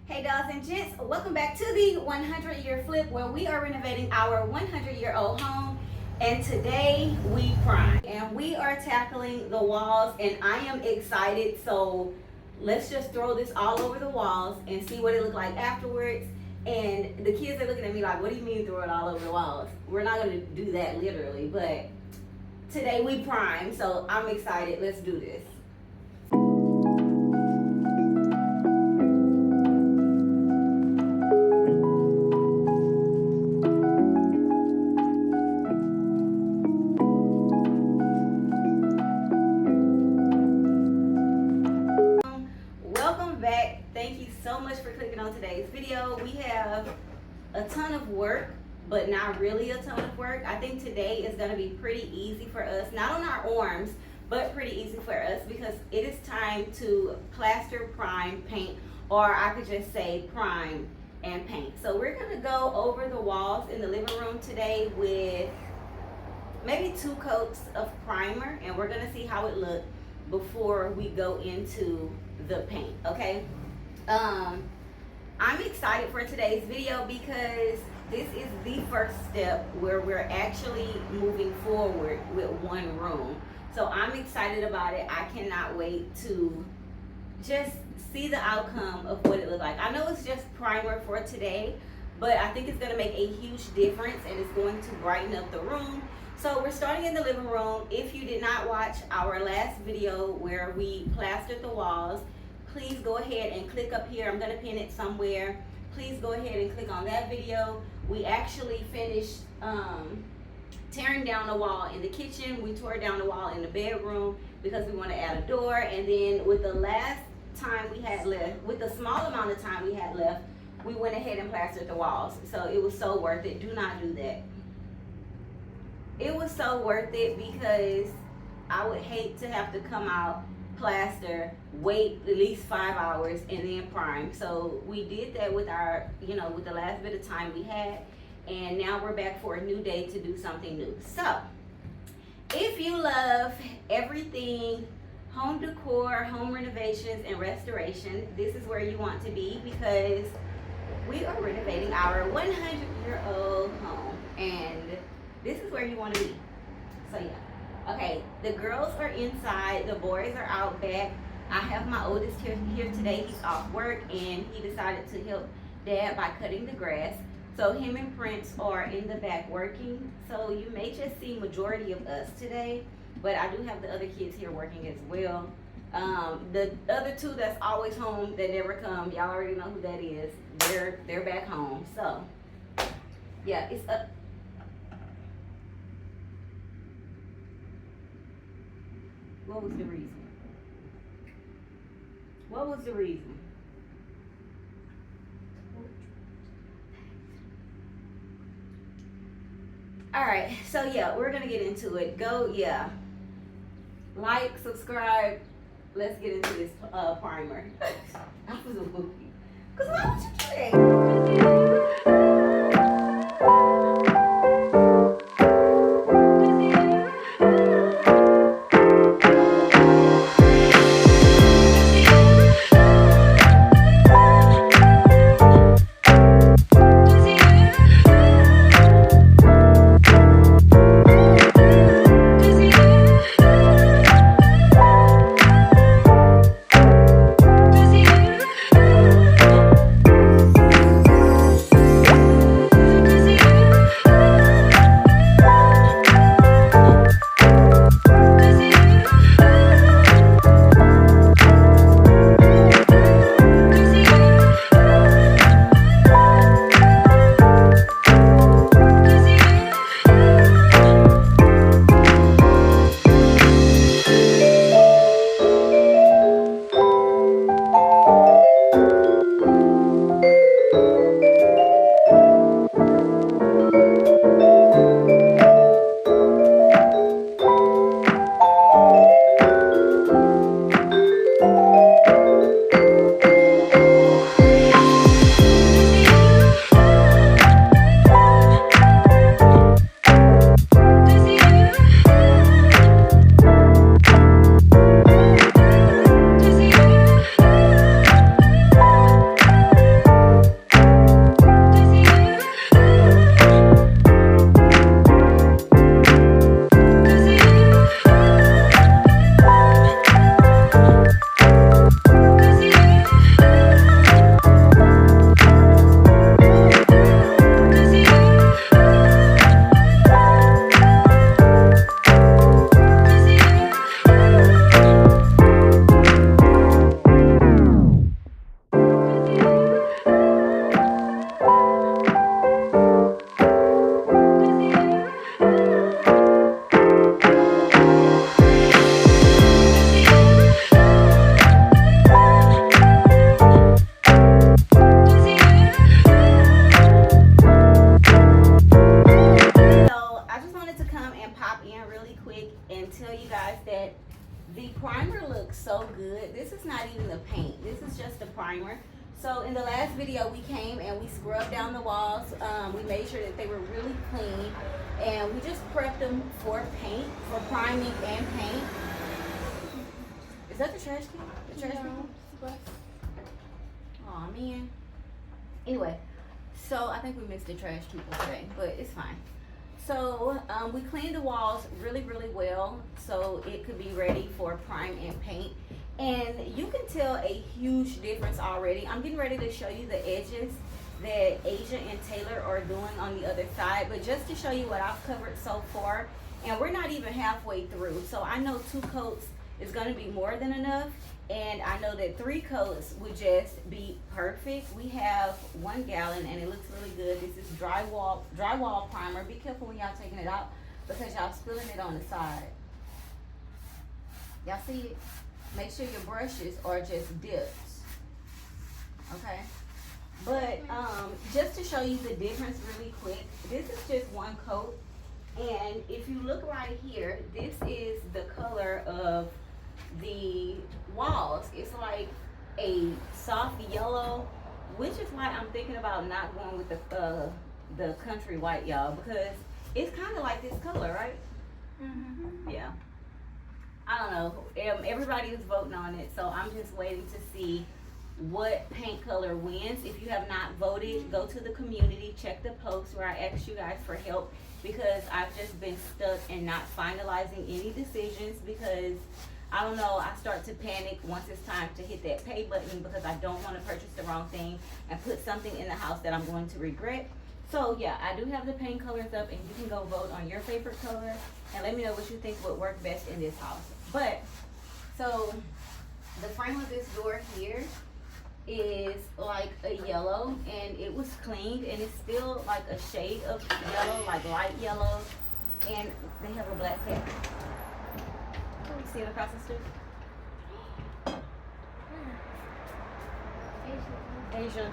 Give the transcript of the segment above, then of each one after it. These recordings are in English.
Hey dolls and gents, welcome back to the 100-year flip where we are renovating our 100-year-old home, and today we prime and we are tackling the walls, and I am excited. So let's just throw this all over the walls and see what it looked like afterwards. And the kids are looking at me like, what do you mean throw it all over the walls? We're not going to do that literally, but today we prime, so I'm excited. Let's do this. Thank you so much for clicking on today's video. We have a ton of work, but not really a ton of work. I think today is going to be pretty easy for us, not on our arms, but pretty easy for us because it is time to plaster, prime, paint, or I could just say prime and paint. So we're going to go over the walls in the living room today with maybe 2 coats of primer, and we're going to see how it looks before we go into the paint, okay? I'm excited for today's video because this is the first step where we're actually moving forward with one room. So I'm excited about it. I cannot wait to just see the outcome of what it looks like. I know it's just primer for today, but I think it's going to make a huge difference and it's going to brighten up the room. So we're starting in the living room. If you did not watch our last video where we plastered the walls, please go ahead and click up here. I'm going to pin it somewhere. Please go ahead and click on that video. We actually finished tearing down the wall in the kitchen. We tore down the wall in the bedroom because we want to add a door. And then with the last time we had left, with the small amount of time we had left, we went ahead and plastered the walls. So it was so worth it. Do not do that. It was so worth it because I would hate to have to come out, plaster, wait at least 5 hours, and then prime. So we did that with our, with the last bit of time we had, and now we're back for a new day to do something new. So if you love everything home decor, home renovations, and restoration, this is where you want to be because we are renovating our 100-year-old home, and this is where you want to be. So yeah. Okay, the girls are inside, the boys are out back. I have my oldest here today. He's off work and he decided to help Dad by cutting the grass. So him and Prince are in the back working. So you may just see majority of us today, but I do have the other kids here working as well. The other 2 that's always home that never come, y'all already know who that is. They're back home. So yeah, it's up. What was the reason? What was the reason? All right, so yeah, we're gonna get into it. Like, subscribe. Let's get into this primer. I was a movie. Cause why would you do that? in the last video, we came and we scrubbed down the walls. We made sure that they were really clean, and we just prepped them for paint, for priming and paint. Is that the trash can? The trash can? Aw, man. Anyway, so I think we missed the trash people today, but it's fine. So we cleaned the walls really, really well so it could be ready for prime and paint. And you can tell a huge difference already. I'm getting ready to show you the edges that Asia and Taylor are doing on the other side, but just to show you what I've covered so far, and we're not even halfway through. So I know 2 coats is gonna be more than enough, and I know that 3 coats would just be perfect. We have 1 gallon and it looks really good. This is drywall primer. Be careful when y'all taking it out because y'all spilling it on the side. Y'all see it? Make sure your brushes are just dipped, okay? But just to show you the difference really quick, this is just 1 coat, and if you look right here, this is the color of the walls. It's like a soft yellow, which is why I'm thinking about not going with the country white, y'all, because it's kind of like this color, right? Mm-hmm. Yeah. I don't know. Everybody is voting on it, so I'm just waiting to see what paint color wins. If you have not voted, go to the community, check the post where I asked you guys for help, because I've just been stuck and not finalizing any decisions because I don't know, I start to panic once it's time to hit that pay button because I don't want to purchase the wrong thing and put something in the house that I'm going to regret. So yeah, I do have the paint colors up, and you can go vote on your favorite color and let me know what you think would work best in this house. But so the frame of this door here is like a yellow, and it was cleaned, and it's still like a shade of yellow, like light yellow, and they have a black cat. See it across the street? Asia.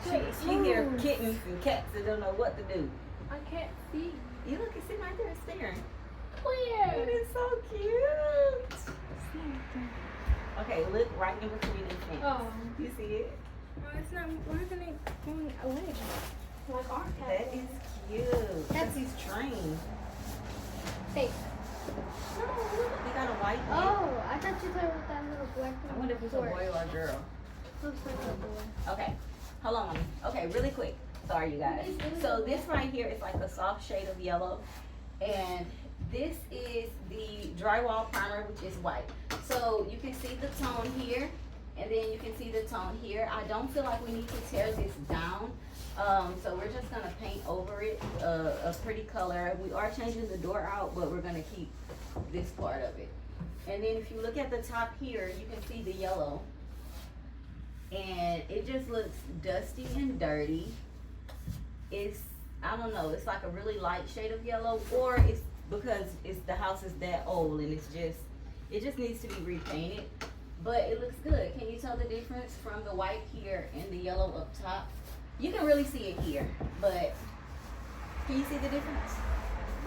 She hear kittens and cats and don't know what to do. I can't see. You look, it's sitting right there staring. Where? It is so cute. Okay, look right in between the things. Oh. You see it? No, it's not. Why isn't it going away? Like our cat. That is cute. That's his train. Hey. No, look, he got a white neck. Oh, I thought you played with that little black one. I wonder if it's a boy or a girl. Looks like a boy. Okay, hold on, mommy. Okay, really quick. Sorry, you guys. So this right here is like a soft shade of yellow, and this is the drywall primer, which is white. So you can see the tone here, and then you can see the tone here. I don't feel like we need to tear this down, so we're just gonna paint over it a pretty color. We are changing the door out, but we're gonna keep this part of it. And then if you look at the top here, you can see the yellow, and it just looks dusty and dirty. It's, I don't know, it's like a really light shade of yellow, or it's because the house is that old and it just needs to be repainted. But it looks good. Can you tell the difference from the white here and the yellow up top? You can really see it here, but can you see the difference?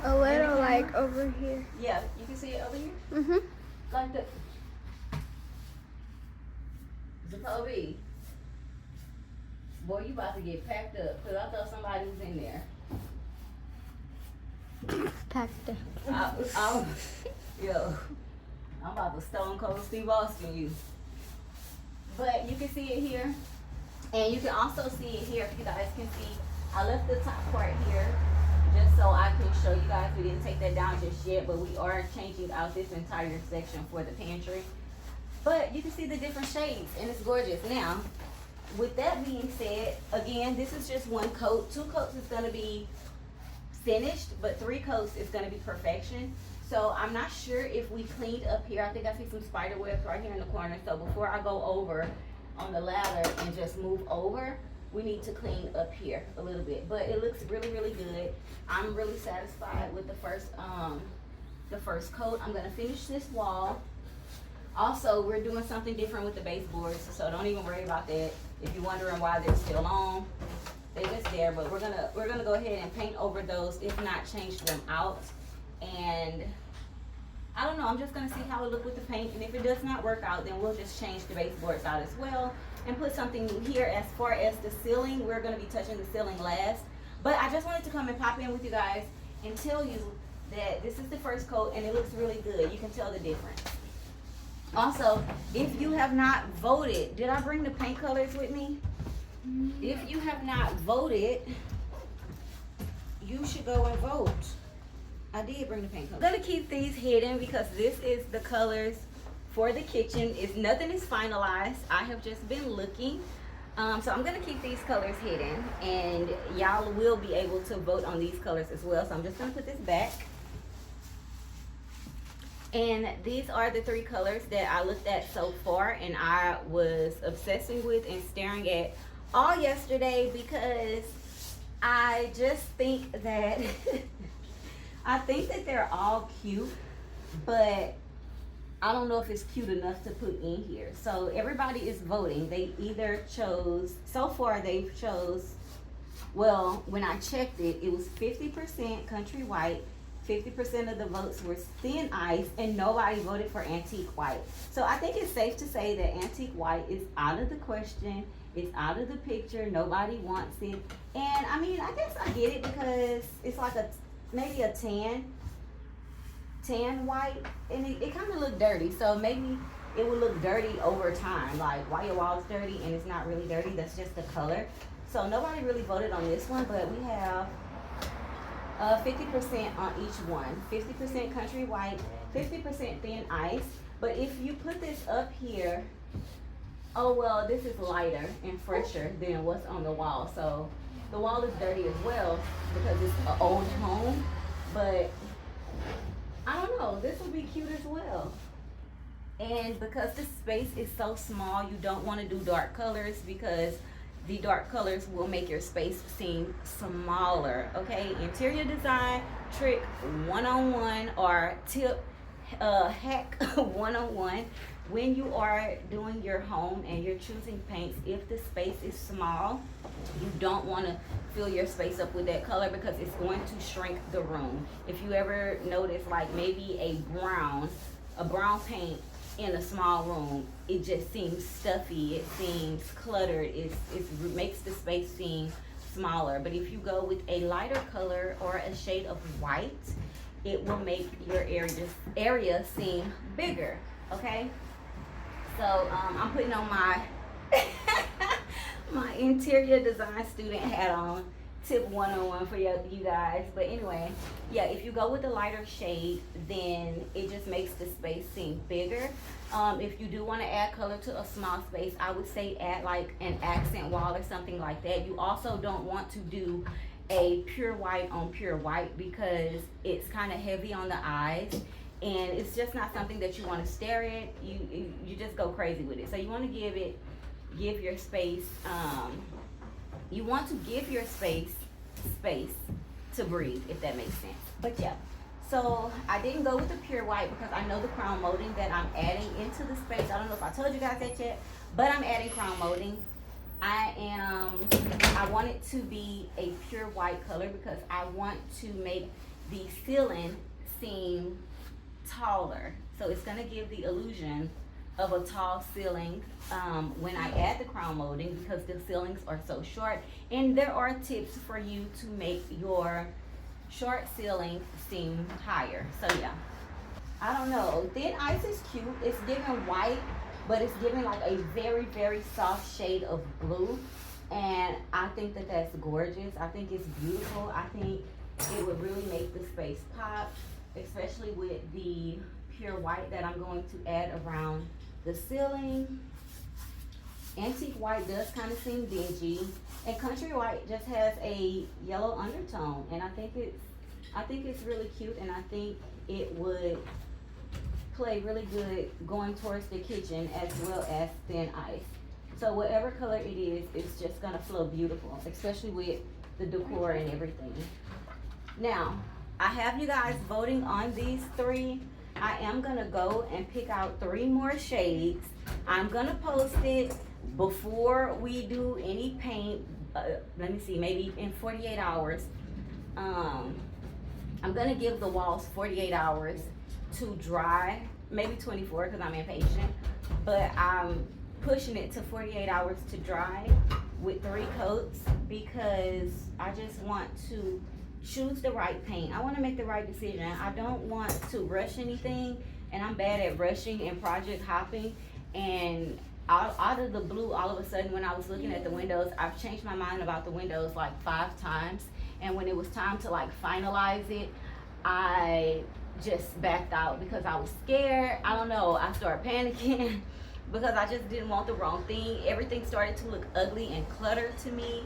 A little, like over here. Yeah, you can see it over here? Mm-hmm. Like the Zapobi. Boy, you about to get packed up, because I thought somebody was in there. Packed up. Yo, I'm about to Stone Cold Steve Austin you. But you can see it here, and you can also see it here. If you guys can see, I left the top part here just so I can show you guys. We didn't take that down just yet, but we are changing out this entire section for the pantry. But you can see the different shades, and it's gorgeous. Now, with that being said, again, this is just 1 coat. 2 coats is gonna be finished, but 3 coats is gonna be perfection. So I'm not sure if we cleaned up here. I think I see some spider webs right here in the corner. So before I go over on the ladder and just move over, we need to clean up here a little bit. But it looks really, really good. I'm really satisfied with the first coat. I'm gonna finish this wall. Also, we're doing something different with the baseboards, so don't even worry about that. If you're wondering why they're still on, they're just there. But we're gonna go ahead and paint over those, if not change them out. And I don't know, I'm just gonna see how it look with the paint, and if it does not work out, then we'll just change the baseboards out as well and put something new here. As far as the ceiling, we're gonna be touching the ceiling last. But I just wanted to come and pop in with you guys and tell you that this is the first coat and it looks really good. You can tell the difference. Also, if you have not voted, did I bring the paint colors with me? If you have not voted, you should go and vote. I did bring the paint colors. I'm gonna keep these hidden because this is the colors for the kitchen. Nothing is finalized. I have just been looking. So I'm gonna keep these colors hidden, and y'all will be able to vote on these colors as well. So I'm just gonna put this back. And these are the 3 colors that I looked at so far and I was obsessing with and staring at all yesterday, because I just think that I think that they're all cute, but I don't know if it's cute enough to put in here. So everybody is voting. They either chose, so far they've chose, well, when I checked it, it was 50% country white, 50% of the votes were thin ice, and nobody voted for antique white. So I think it's safe to say that antique white is out of the question. It's out of the picture. Nobody wants it. And I mean, I guess I get it because it's like maybe a tan white, and it kind of looked dirty. So maybe it would look dirty over time, like why your wall's dirty and it's not really dirty. That's just the color. So nobody really voted on this one, but we have 50% on each one. 50% country white, 50% thin ice. But if you put this up here, oh well, this is lighter and fresher than what's on the wall. So the wall is dirty as well because it's an old home, but I don't know, this would be cute as well. And because the space is so small, you don't want to do dark colors because the dark colors will make your space seem smaller. Okay, interior design trick 101 or tip hack 101. When you are doing your home and you're choosing paints, if the space is small, you don't want to fill your space up with that color because it's going to shrink the room. If you ever notice, like maybe a brown paint in a small room, it just seems stuffy, it seems cluttered, it makes the space seem smaller. But if you go with a lighter color or a shade of white, it will make your area seem bigger. Okay, so I'm putting on my my interior design student hat on, tip 101 for you guys. But anyway, yeah, if you go with the lighter shade, then it just makes the space seem bigger. If you do want to add color to a small space, I would say add like an accent wall or something like that. You also don't want to do a pure white on pure white because it's kind of heavy on the eyes, and it's just not something that you want to stare at. You just go crazy with it. So you want to give your space, you want to give your space to breathe, if that makes sense. But yeah, so I didn't go with the pure white because I know the crown molding that I'm adding into the space. I don't know if I told you guys that yet, but I'm adding crown molding. I want it to be a pure white color because I want to make the ceiling seem taller. So it's gonna give the illusion of a tall ceiling when I add the crown molding because the ceilings are so short. And there are tips for you to make your short ceiling seem higher. So yeah, I don't know. Thin ice is cute. It's giving white, but it's giving like a very, very soft shade of blue. And I think that that's gorgeous. I think it's beautiful. I think it would really make the space pop, especially with the pure white that I'm going to add around the ceiling. Antique white does kind of seem dingy, and country white just has a yellow undertone, and I think it's really cute, and I think it would play really good going towards the kitchen as well as thin ice. So whatever color it is, it's just gonna flow beautiful, especially with the decor and everything. Now, I have you guys voting on these 3. I am gonna go and pick out 3 more shades. I'm gonna post it before we do any paint. Let me see, maybe in 48 hours. I'm gonna give the walls 48 hours to dry, maybe 24 because I'm impatient, but I'm pushing it to 48 hours to dry with 3 coats because I just want to choose the right paint. I want to make the right decision. I don't want to rush anything, and I'm bad at rushing and project hopping. And out of the blue, all of a sudden, when I was looking at the windows, I've changed my mind about the windows like 5 times. And when it was time to like finalize it, I just backed out because I was scared. I don't know. I started panicking because I just didn't want the wrong thing. Everything started to look ugly and cluttered to me,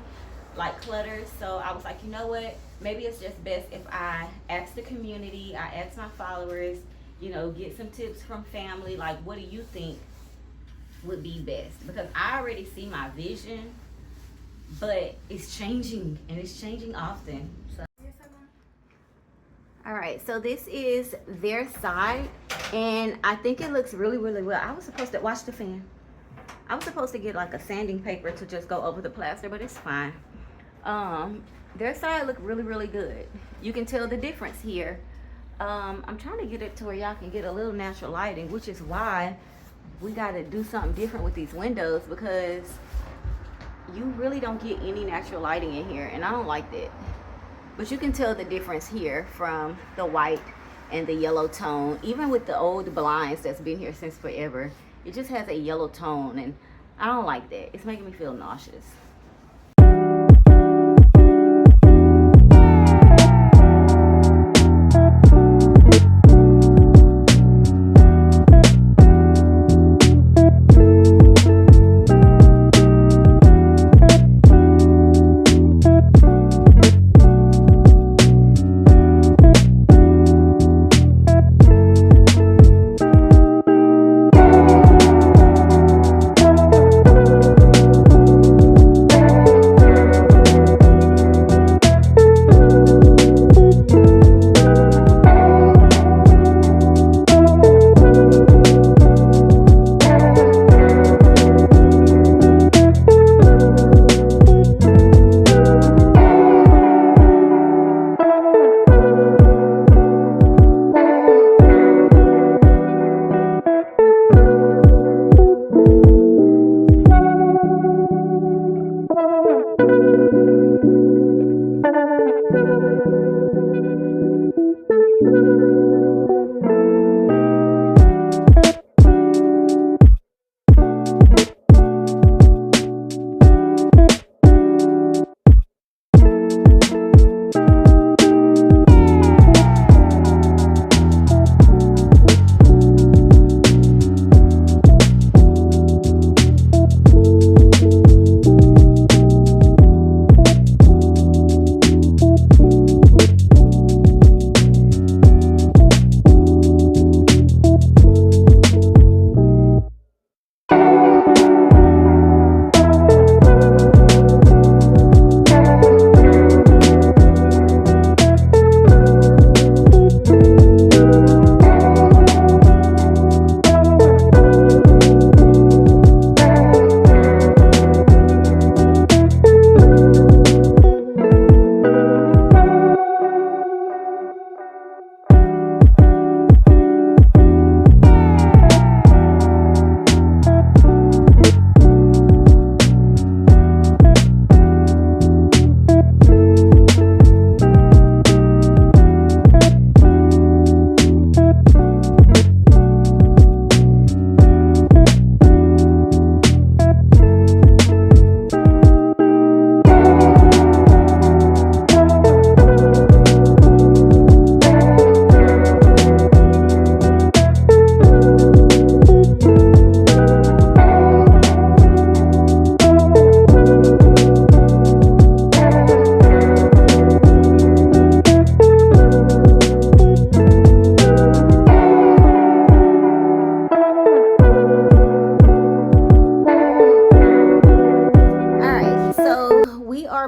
like cluttered. So I was like, you know what? Maybe it's just best if I ask the community, I ask my followers, you know, get some tips from family. Like, what do you think would be best? Because I already see my vision, but it's changing, and it's changing often. So. All right, so this is their side, and I think it looks really, really well. I was supposed to watch the fan. I was supposed to get like a sanding paper to just go over the plaster, but it's fine. Their side look really, really good. You can tell the difference here. I'm trying to get it to where y'all can get a little natural lighting, which is why we got to do something different with these windows, because you really don't get any natural lighting in here, and I don't like that. But you can tell the difference here from the white and the yellow tone. Even with the old blinds that's been here since forever, it just has a yellow tone, and I don't like that. It's making me feel nauseous.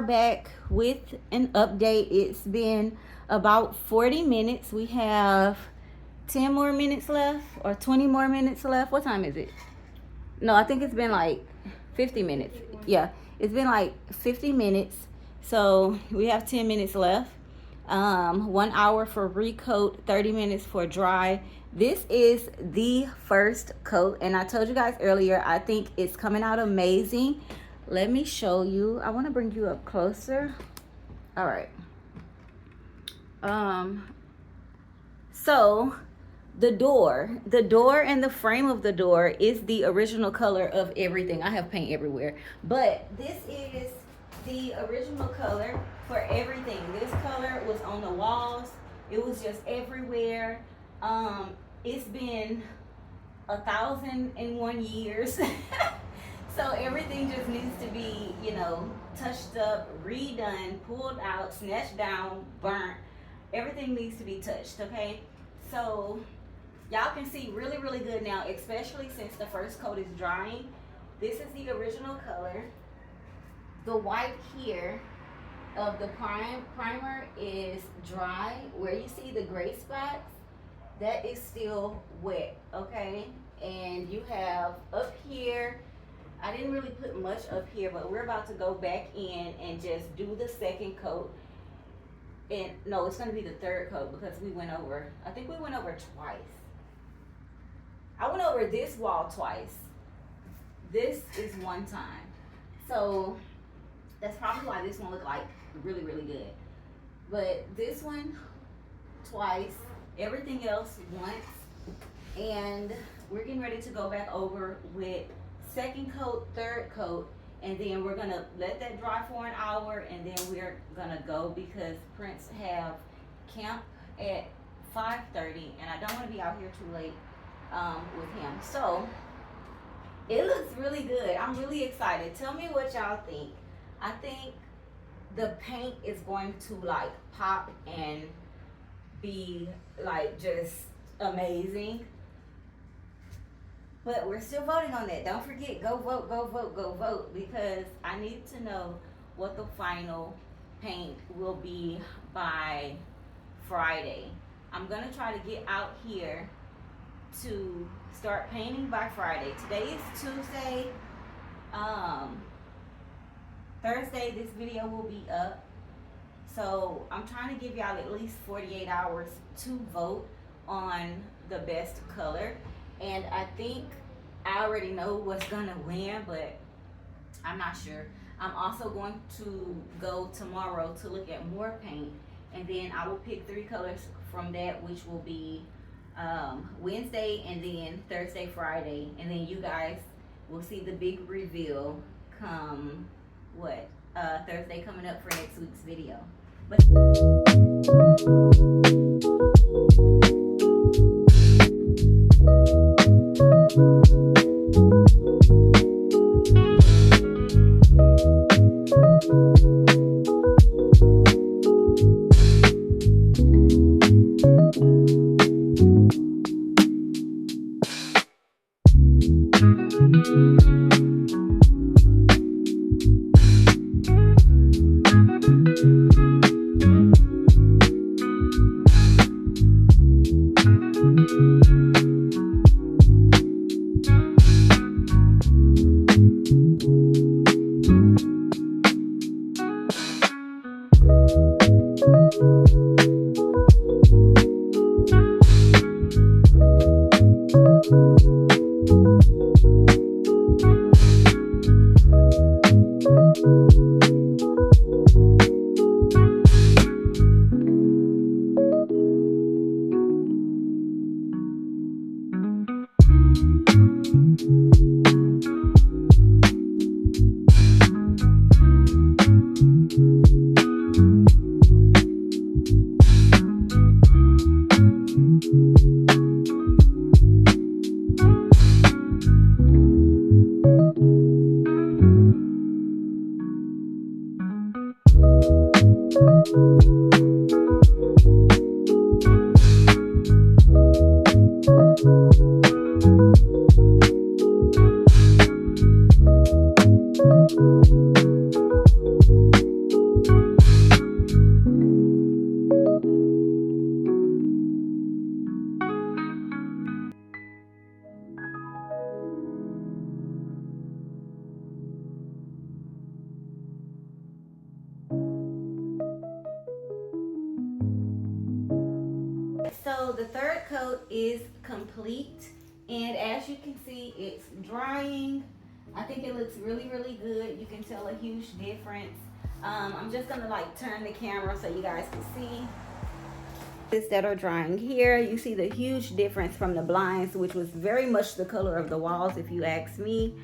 Back with an update. It's been about 40 minutes. We have 10 more minutes left, or 20 more minutes left. What time is it? No, I think it's been like 50 minutes. Yeah, it's been like 50 minutes. So we have 10 minutes left. 1 hour for recoat, 30 minutes for dry. This is the first coat, and I told you guys earlier, I think it's coming out amazing. Let me show you. I want to bring you up closer. All right. So the door and the frame of the door is the original color of everything. I have paint everywhere, but this is the original color for everything. This color was on the walls. It was just everywhere. It's been 1,001 years. So everything just needs to be, you know, touched up, redone, pulled out, snatched down, burnt. Everything needs to be touched, okay? So y'all can see really, really good now, especially since the first coat is drying. This is the original color. The white here of the primer is dry. Where you see the gray spots, that is still wet, okay? And you have up here, I didn't really put much up here, but we're about to go back in and just do the second coat. And no, it's gonna be the third coat because we went over, I think we went over twice. I went over this wall twice. This is one time. So that's probably why this one looked like really, really good. But this one twice, everything else once. And we're getting ready to go back over with second coat, third coat, and then we're gonna let that dry for an hour, and then we're gonna go because Prince have camp at 5:30, and I don't want to be out here too late with him. So it looks really good. I'm really excited. Tell me what y'all think. I think the paint is going to like pop and be like just amazing. But we're still voting on that. Don't forget, go vote, go vote, go vote, because I need to know what the final paint will be by Friday. I'm gonna try to get out here to start painting by Friday. Today is Tuesday. Thursday this video will be up. So I'm trying to give y'all at least 48 hours to vote on the best color. And I think I already know what's gonna win, but I'm not sure. I'm also going to go tomorrow to look at more paint, and then I will pick 3 colors from that, which will be Wednesday, and then Thursday, Friday, and then you guys will see the big reveal come Thursday, coming up for next week's video. But so the third coat is complete, and as you can see, it's drying. I think it looks really, really good. You can tell a huge difference. I'm just gonna like turn the camera so you guys can see this that are drying here. You see the huge difference from the blinds, which was very much the color of the walls, if you ask me.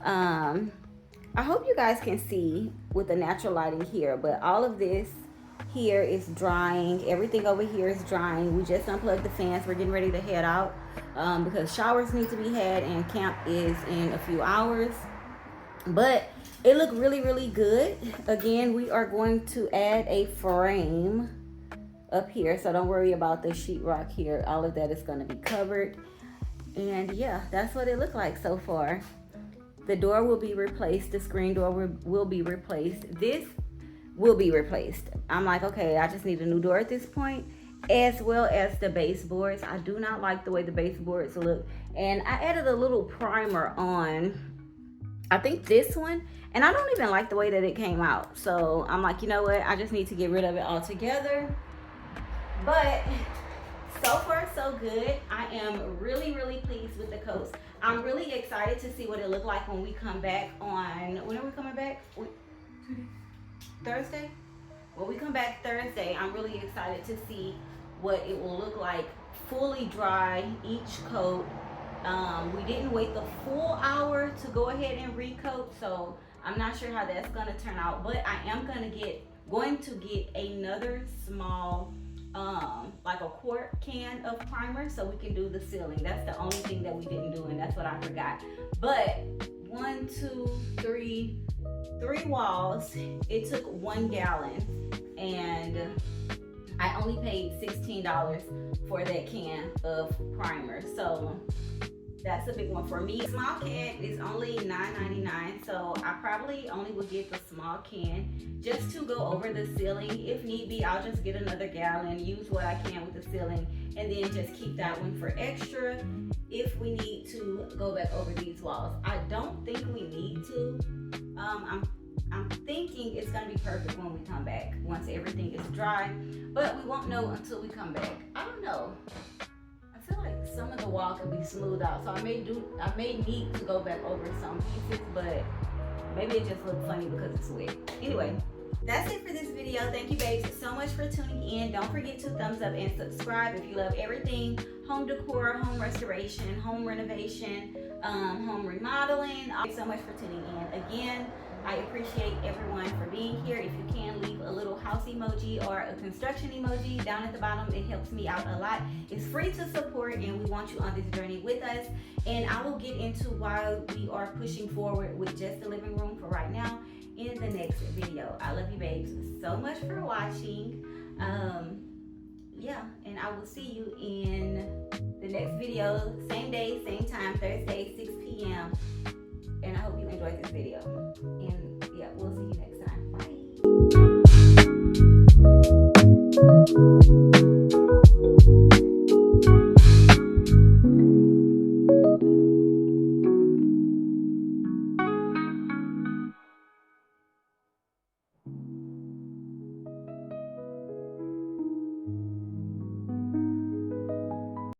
I hope you guys can see with the natural lighting here, but all of this here is drying. Everything over here is drying. We just unplugged the fans. We're getting ready to head out because showers need to be had and camp is in a few hours. But it looked really, really good. Again, we are going to add a frame up here, so don't worry about the sheetrock here. All of that is going to be covered. And yeah, that's what it looked like so far. The door will be replaced. The screen door will be replaced. This will be replaced. I'm like, okay, I just need a new door at this point, as well as the baseboards. I do not like the way the baseboards look, and I added a little primer on, I think this one, and I don't even like the way that it came out. So I'm like, you know what, I just need to get rid of it altogether. But so far so good. I am really, really pleased with the coats. I'm really excited to see what it look like when we come back on, when are we coming back? Thursday? When we come back Thursday, I'm really excited to see what it will look like fully dry, each coat. We didn't wait the full hour to go ahead and recoat, so I'm not sure how that's gonna turn out, but I am going to get another small like a quart can of primer so we can do the ceiling. That's the only thing that we didn't do, and that's what I forgot. But 1, 2, 3 walls, it took 1 gallon, and I only paid $16 for that can of primer. So that's a big one for me. Small can is only $9.99, so I probably only would get the small can just to go over the ceiling. If need be, I'll just get another gallon, use what I can with the ceiling, and then just keep that one for extra if we need to go back over these walls. I don't think we need to. I'm thinking it's gonna be perfect when we come back, once everything is dry, but we won't know until we come back. I don't know. I feel like some of the wall could be smoothed out, so I may need to go back over some pieces, but maybe it just looks funny because it's wet. Anyway, that's it for this video. Thank you, babes, so much for tuning in. Don't forget to thumbs up and subscribe if you love everything home decor, home restoration, home renovation, home remodeling. Thank you so much for tuning in. Again, I appreciate everyone for being here. If you can, leave a little house emoji or a construction emoji down at the bottom. It helps me out a lot. It's free to support, and we want you on this journey with us. And I will get into why we are pushing forward with just the living room for right now in the next video. I love you, babes, so much for watching. Yeah, and I will see you in the next video, same day, same time, Thursday, 6 p.m. And I hope you enjoyed this video. And yeah, we'll see you next time. Bye.